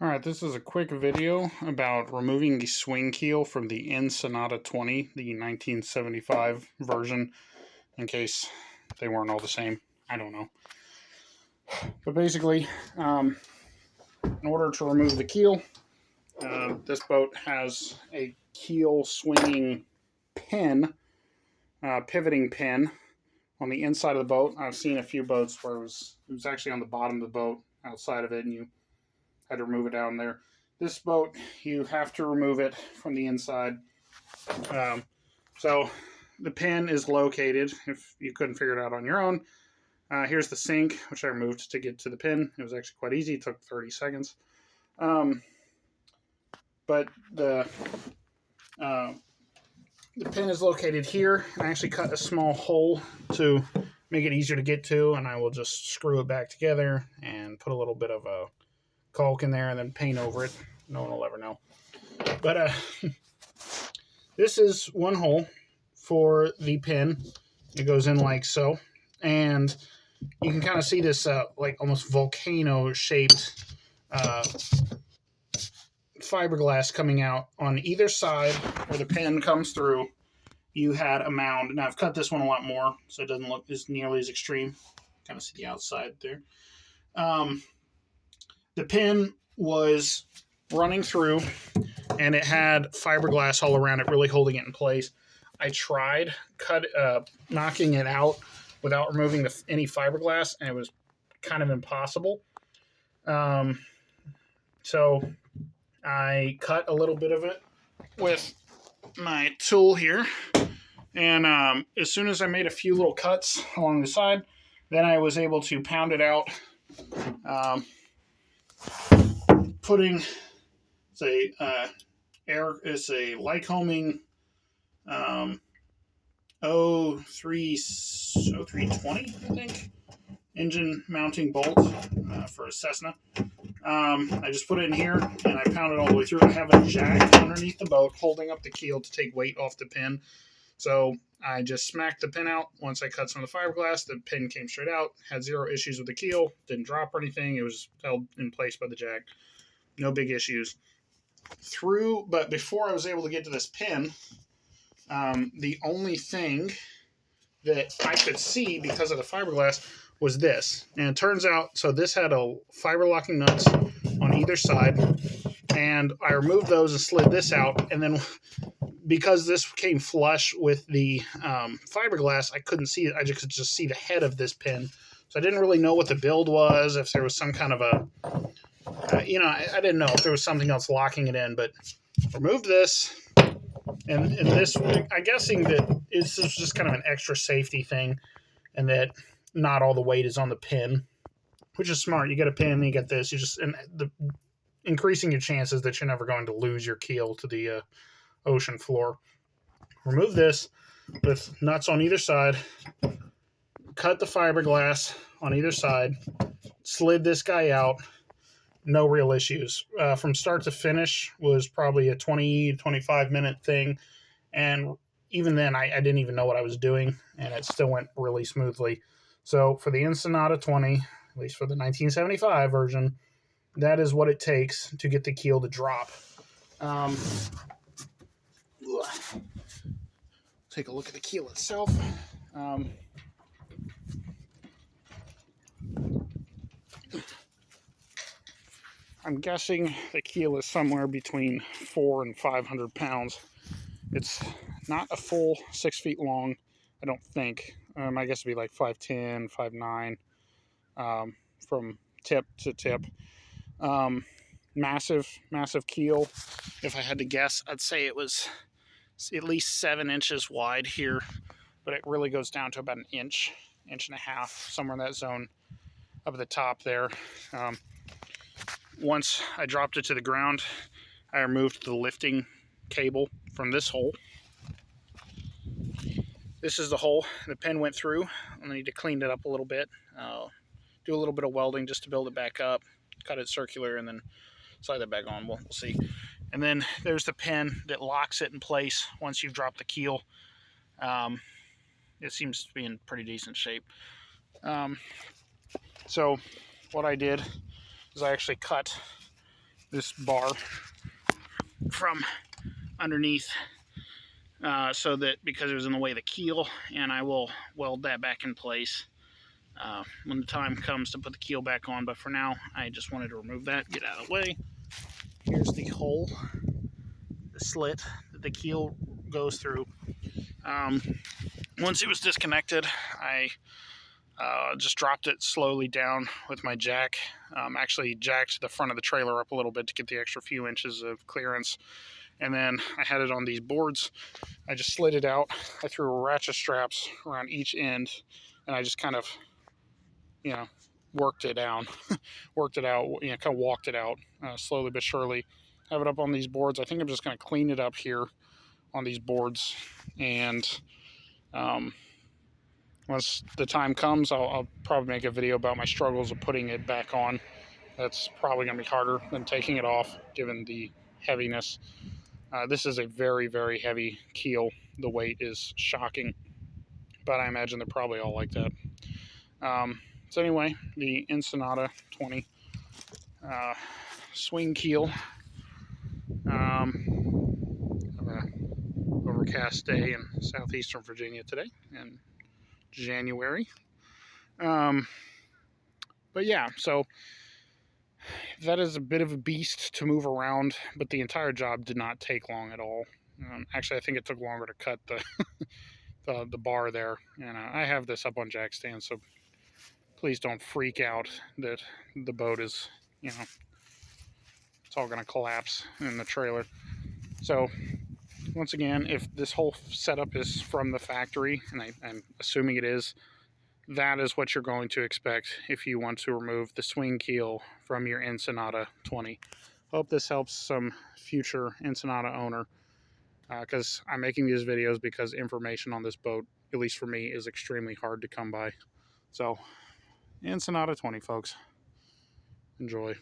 Alright, this is a quick video about removing the swing keel from the Ensenada 20, the 1975 version, in case they weren't all the same. I don't know. But basically, in order to remove the keel, this boat has a keel swinging pin, pivoting pin, on the inside of the boat. I've seen a few boats where it was actually on the bottom of the boat, outside of it, and you had to remove it down there. This boat, you have to remove it from the inside. So the pin is located, if you couldn't figure it out on your own. Here's the sink, which I removed to get to the pin. It was actually quite easy. It took 30 seconds. But the pin is located here. I actually cut a small hole to make it easier to get to, and I will just screw it back together and put a little bit of a caulk in there and then paint over it. No one will ever know. But this is one hole for the pin. It goes in like so, and you can kind of see this like almost volcano shaped fiberglass coming out on either side where the pin comes through. You had a mound. Now I've cut this one a lot more so it doesn't look as nearly as extreme. Kind of see the outside there. The pin was running through and it had fiberglass all around it, really holding it in place. I tried knocking it out without removing any fiberglass, and it was kind of impossible. So I cut a little bit of it with my tool here, and as soon as I made a few little cuts along the side, then I was able to pound it out, putting it's a Lycoming 0320, I think, engine mounting bolt for a Cessna. I just put it in here and I pound it all the way through. I have a jack underneath the boat holding up the keel to take weight off the pin. So I just smacked the pin out. Once I cut some of the fiberglass, the pin came straight out. Had zero issues with the keel. Didn't drop or anything. It was held in place by the jack. No big issues. But before I was able to get to this pin, the only thing that I could see because of the fiberglass was this. And it turns out, so this had a fiber locking nuts on either side, and I removed those and slid this out, and then because this came flush with the fiberglass, I couldn't see it. I could just see the head of this pin. So I didn't really know what the build was, if there was some kind of a, I didn't know if there was something else locking it in, but removed this. And this, I'm guessing that this is just kind of an extra safety thing, and that not all the weight is on the pin, which is smart. You get a pin, you get this. Increasing your chances that you're never going to lose your keel to the ocean floor. Remove this with nuts on either side. Cut the fiberglass on either side. Slid this guy out. No real issues. From start to finish was probably a 20-25 minute thing. And even then, I didn't even know what I was doing, and it still went really smoothly. So for the Ensenada 20, at least for the 1975 version, that is what it takes to get the keel to drop. Take a look at the keel itself. I'm guessing the keel is somewhere between 400 and 500 pounds. It's not a full 6 feet long, I don't think. I guess it'd be like 5'10", 5'9", from tip to tip. Massive keel. If I had to guess, I'd say it was at least 7 inches wide here, but it really goes down to about an inch and a half, somewhere in that zone up at the top there. Once I dropped it to the ground, I removed the lifting cable from this hole. This is the hole the pin went through. I need to clean it up a little bit, do a little bit of welding just to build it back up, cut it circular, and then slide that back on. We'll see. And then there's the pin that locks it in place once you've dropped the keel. It seems to be in pretty decent shape. So what I did is I actually cut this bar from underneath, so that, because it was in the way of the keel, and I will weld that back in place when the time comes to put the keel back on. But for now, I just wanted to remove that, get out of the way. Here's the hole, the slit that the keel goes through. Once it was disconnected, I just dropped it slowly down with my jack. Actually jacked the front of the trailer up a little bit to get the extra few inches of clearance. And then I had it on these boards. I just slid it out. I threw ratchet straps around each end, and I just kind of, worked it down, worked it out, kind of walked it out slowly but surely. Have it up on these boards. I think I'm just going to clean it up here on these boards, and once the time comes, I'll probably make a video about my struggles of putting it back on. That's probably going to be harder than taking it off, given the heaviness. This is a very, very heavy keel. The weight is shocking, but I imagine they're probably all like that. So anyway, the Ensenada 20 swing keel. Have a overcast day in southeastern Virginia today in January. But yeah, so that is a bit of a beast to move around, but the entire job did not take long at all. Actually, I think it took longer to cut the bar there. And I have this up on jack stands, so please don't freak out that the boat is, it's all going to collapse in the trailer. So once again, if this whole setup is from the factory, and I'm assuming it is, that is what you're going to expect if you want to remove the swing keel from your Ensenada 20. Hope this helps some future Ensenada owner, because I'm making these videos because information on this boat, at least for me, is extremely hard to come by. So, Ensenada 20, folks. Enjoy.